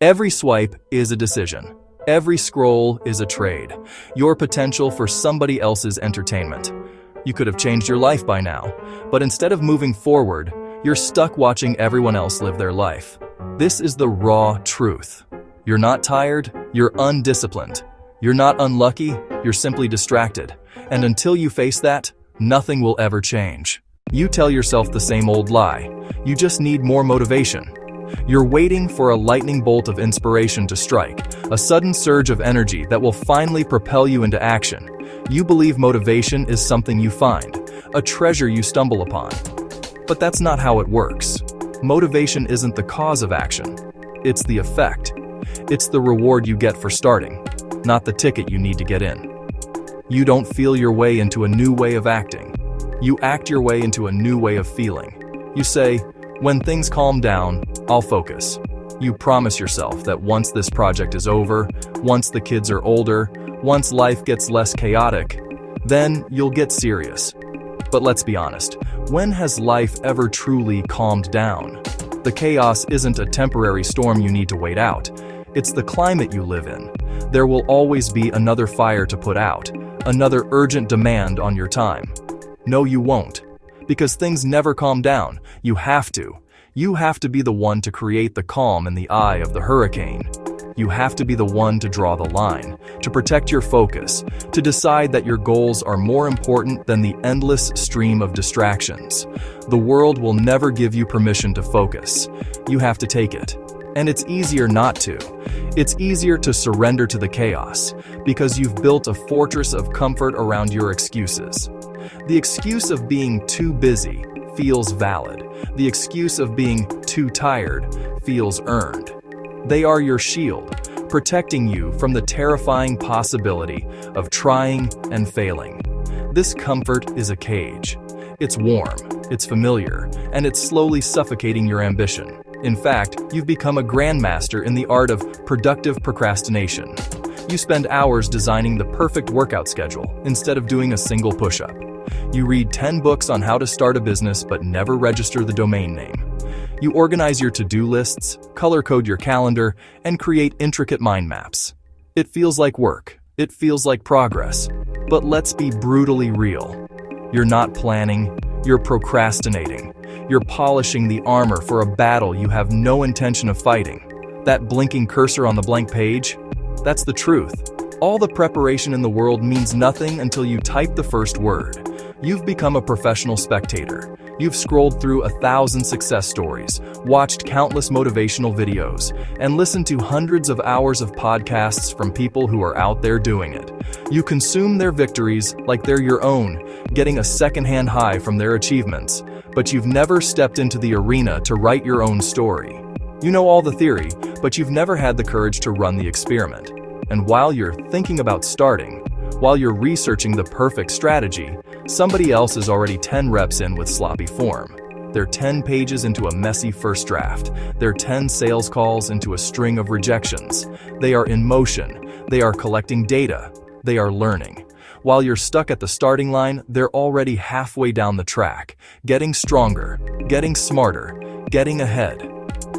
Every swipe is a decision. Every scroll is a trade. Your potential for somebody else's entertainment. You could have changed your life by now, but instead of moving forward, you're stuck watching everyone else live their life. This is the raw truth. You're not tired, you're undisciplined. You're not unlucky, you're simply distracted. And until you face that, nothing will ever change. You tell yourself the same old lie. You just need more motivation. You're waiting for a lightning bolt of inspiration to strike, a sudden surge of energy that will finally propel you into action. You believe motivation is something you find, a treasure you stumble upon. But that's not how it works. Motivation isn't the cause of action. It's the effect. It's the reward you get for starting, not the ticket you need to get in. You don't feel your way into a new way of acting. You act your way into a new way of feeling. You say, when things calm down, I'll focus. You promise yourself that once this project is over, once the kids are older, once life gets less chaotic, then you'll get serious. But let's be honest, when has life ever truly calmed down? The chaos isn't a temporary storm you need to wait out. It's the climate you live in. There will always be another fire to put out, another urgent demand on your time. No, you won't. Because things never calm down. You have to. You have to be the one to create the calm in the eye of the hurricane. You have to be the one to draw the line, to protect your focus, to decide that your goals are more important than the endless stream of distractions. The world will never give you permission to focus. You have to take it. And it's easier not to. It's easier to surrender to the chaos, because you've built a fortress of comfort around your excuses. The excuse of being too busy feels valid. The excuse of being too tired feels earned. They are your shield, protecting you from the terrifying possibility of trying and failing. This comfort is a cage. It's warm, it's familiar, and it's slowly suffocating your ambition. In fact, you've become a grandmaster in the art of productive procrastination. You spend hours designing the perfect workout schedule instead of doing a single push-up. You read 10 books on how to start a business but never register the domain name. You organize your to-do lists, color-code your calendar, and create intricate mind maps. It feels like work. It feels like progress. But let's be brutally real. You're not planning. You're procrastinating. You're polishing the armor for a battle you have no intention of fighting. That blinking cursor on the blank page? That's the truth. All the preparation in the world means nothing until you type the first word. You've become a professional spectator. You've scrolled through 1,000 success stories, watched countless motivational videos, and listened to hundreds of hours of podcasts from people who are out there doing it. You consume their victories like they're your own, getting a secondhand high from their achievements, but you've never stepped into the arena to write your own story. You know all the theory, but you've never had the courage to run the experiment. And while you're thinking about starting, while you're researching the perfect strategy, somebody else is already 10 reps in with sloppy form. They're 10 pages into a messy first draft. They're 10 sales calls into a string of rejections. They are in motion. They are collecting data. They are learning. While you're stuck at the starting line, they're already halfway down the track, getting stronger, getting smarter, getting ahead.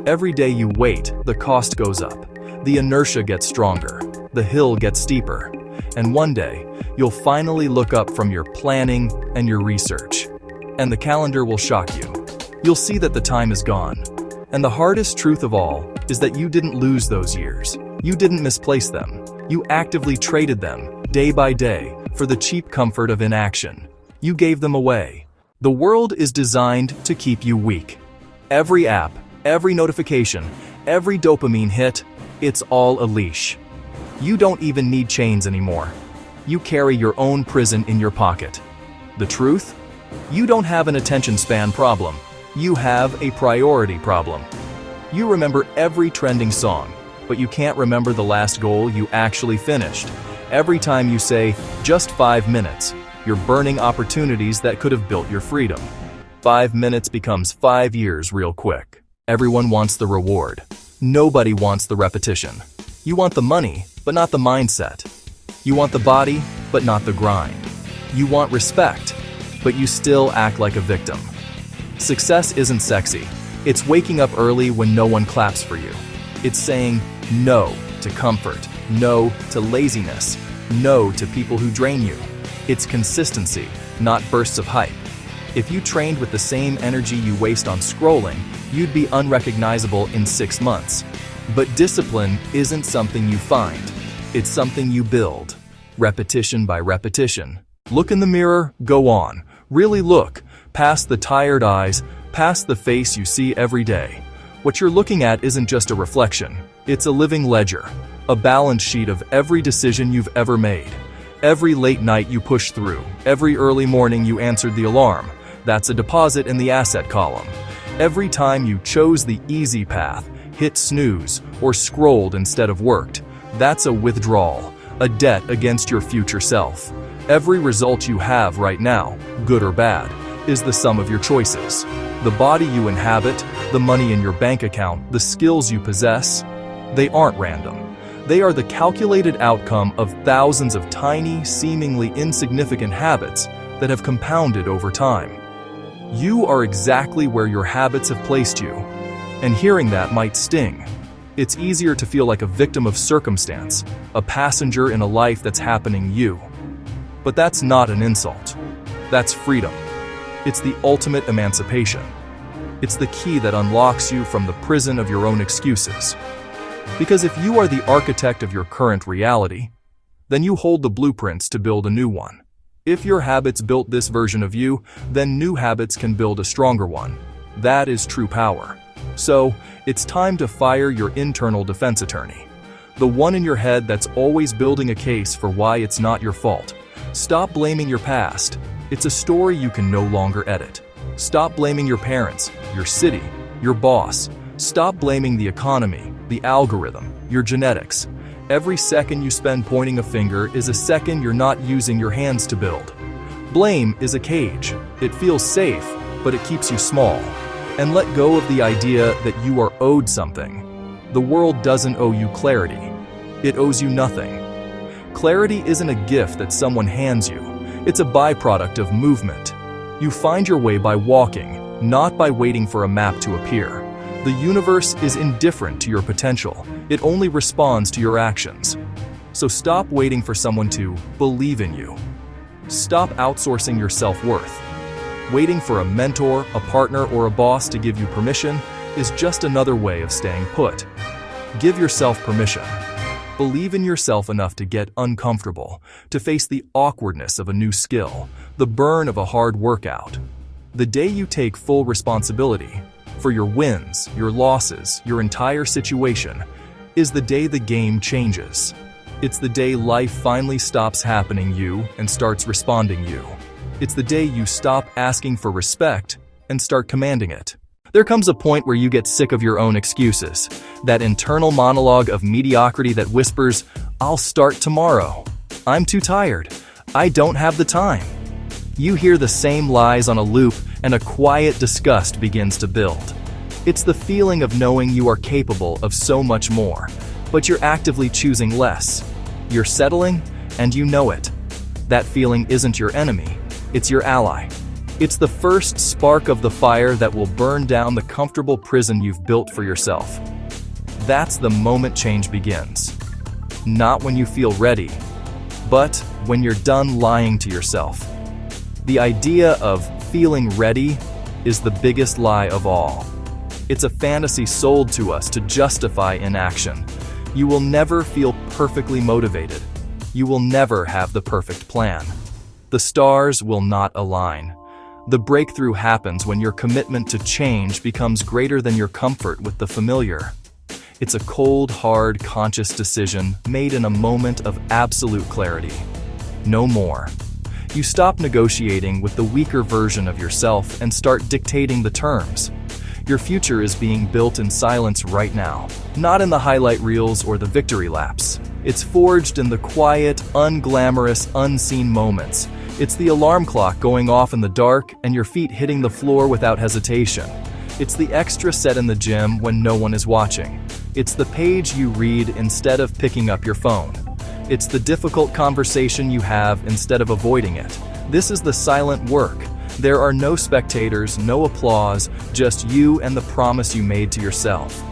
Every day you wait, the cost goes up. The inertia gets stronger. The hill gets steeper. And one day, you'll finally look up from your planning and your research. And the calendar will shock you. You'll see that the time is gone. And the hardest truth of all is that you didn't lose those years. You didn't misplace them. You actively traded them, day by day, for the cheap comfort of inaction. You gave them away. The world is designed to keep you weak. Every app, every notification, every dopamine hit, it's all a leash. You don't even need chains anymore. You carry your own prison in your pocket. The truth? You don't have an attention span problem. You have a priority problem. You remember every trending song, but you can't remember the last goal you actually finished. Every time you say, just 5 minutes, you're burning opportunities that could have built your freedom. 5 minutes becomes 5 years real quick. Everyone wants the reward. Nobody wants the repetition. You want the money, but not the mindset. You want the body, but not the grind. You want respect, but you still act like a victim. Success isn't sexy. It's waking up early when no one claps for you. It's saying no to comfort, no to laziness, no to people who drain you. It's consistency, not bursts of hype. If you trained with the same energy you waste on scrolling, you'd be unrecognizable in 6 months. But discipline isn't something you find. It's something you build, repetition by repetition. Look in the mirror, go on. Really look, past the tired eyes, past the face you see every day. What you're looking at isn't just a reflection. It's a living ledger, a balance sheet of every decision you've ever made. Every late night you pushed through, every early morning you answered the alarm. That's a deposit in the asset column. Every time you chose the easy path, hit snooze, or scrolled instead of worked, that's a withdrawal, a debt against your future self. Every result you have right now, good or bad, is the sum of your choices. The body you inhabit, the money in your bank account, the skills you possess, they aren't random. They are the calculated outcome of thousands of tiny, seemingly insignificant habits that have compounded over time. You are exactly where your habits have placed you, and hearing that might sting. It's easier to feel like a victim of circumstance, a passenger in a life that's happening you. But that's not an insult. That's freedom. It's the ultimate emancipation. It's the key that unlocks you from the prison of your own excuses. Because if you are the architect of your current reality, then you hold the blueprints to build a new one. If your habits built this version of you, then new habits can build a stronger one. That is true power. So, it's time to fire your internal defense attorney. The one in your head that's always building a case for why it's not your fault. Stop blaming your past. It's a story you can no longer edit. Stop blaming your parents, your city, your boss. Stop blaming the economy, the algorithm, your genetics. Every second you spend pointing a finger is a second you're not using your hands to build. Blame is a cage. It feels safe, but it keeps you small. And let go of the idea that you are owed something. The world doesn't owe you clarity. It owes you nothing. Clarity isn't a gift that someone hands you. It's a byproduct of movement. You find your way by walking, not by waiting for a map to appear. The universe is indifferent to your potential. It only responds to your actions. So stop waiting for someone to believe in you. Stop outsourcing your self-worth. Waiting for a mentor, a partner, or a boss to give you permission is just another way of staying put. Give yourself permission. Believe in yourself enough to get uncomfortable, to face the awkwardness of a new skill, the burn of a hard workout. The day you take full responsibility for your wins, your losses, your entire situation, is the day the game changes. It's the day life finally stops happening you and starts responding you. It's the day you stop asking for respect and start commanding it. There comes a point where you get sick of your own excuses, that internal monologue of mediocrity that whispers, "I'll start tomorrow. I'm too tired. I don't have the time." You hear the same lies on a loop, and a quiet disgust begins to build. It's the feeling of knowing you are capable of so much more, but you're actively choosing less. You're settling, and you know it. That feeling isn't your enemy, it's your ally. It's the first spark of the fire that will burn down the comfortable prison you've built for yourself. That's the moment change begins. Not when you feel ready, but when you're done lying to yourself. The idea of feeling ready is the biggest lie of all. It's a fantasy sold to us to justify inaction. You will never feel perfectly motivated. You will never have the perfect plan. The stars will not align. The breakthrough happens when your commitment to change becomes greater than your comfort with the familiar. It's a cold, hard, conscious decision made in a moment of absolute clarity. No more. You stop negotiating with the weaker version of yourself and start dictating the terms. Your future is being built in silence right now, not in the highlight reels or the victory laps. It's forged in the quiet, unglamorous, unseen moments. It's the alarm clock going off in the dark and your feet hitting the floor without hesitation. It's the extra set in the gym when no one is watching. It's the page you read instead of picking up your phone. It's the difficult conversation you have instead of avoiding it. This is the silent work. There are no spectators, no applause, just you and the promise you made to yourself.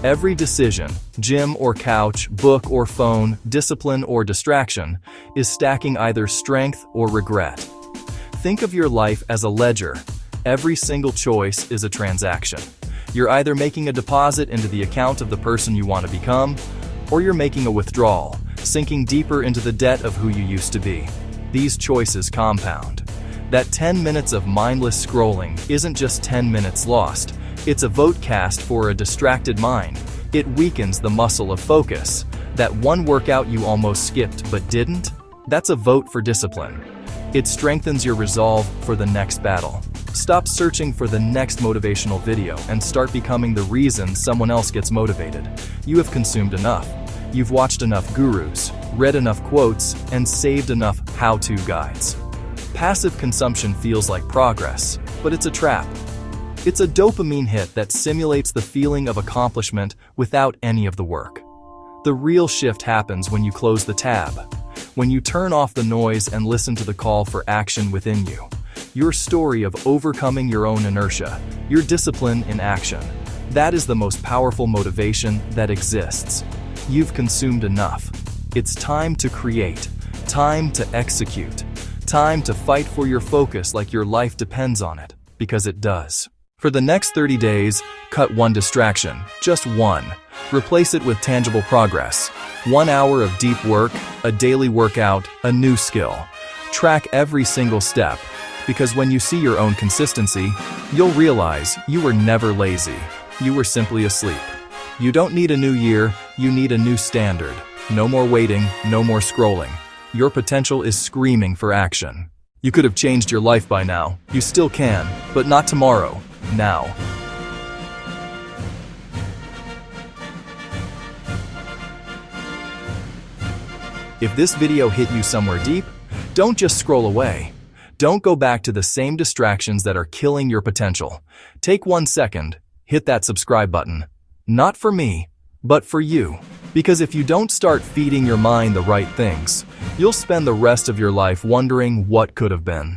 Every decision, gym or couch, book or phone, discipline or distraction, is stacking either strength or regret. Think of your life as a ledger. Every single choice is a transaction. You're either making a deposit into the account of the person you want to become, or you're making a withdrawal, sinking deeper into the debt of who you used to be. These choices compound. That 10 minutes of mindless scrolling isn't just 10 minutes lost. It's a vote cast for a distracted mind. It weakens the muscle of focus. That one workout you almost skipped but didn't? That's a vote for discipline. It strengthens your resolve for the next battle. Stop searching for the next motivational video and start becoming the reason someone else gets motivated. You have consumed enough. You've watched enough gurus, read enough quotes, and saved enough how-to guides. Passive consumption feels like progress, but it's a trap. It's a dopamine hit that simulates the feeling of accomplishment without any of the work. The real shift happens when you close the tab, when you turn off the noise and listen to the call for action within you. Your story of overcoming your own inertia, your discipline in action. That is the most powerful motivation that exists. You've consumed enough. It's time to create, time to execute, time to fight for your focus like your life depends on it, because it does. For the next 30 days, cut one distraction, just one. Replace it with tangible progress. 1 hour of deep work, a daily workout, a new skill. Track every single step, because when you see your own consistency, you'll realize you were never lazy. You were simply asleep. You don't need a new year, you need a new standard. No more waiting, no more scrolling. Your potential is screaming for action. You could have changed your life by now. You still can, but not tomorrow. Now. If this video hit you somewhere deep, don't just scroll away. Don't go back to the same distractions that are killing your potential. Take 1 second, hit that subscribe button. Not for me, but for you. Because if you don't start feeding your mind the right things, you'll spend the rest of your life wondering what could have been.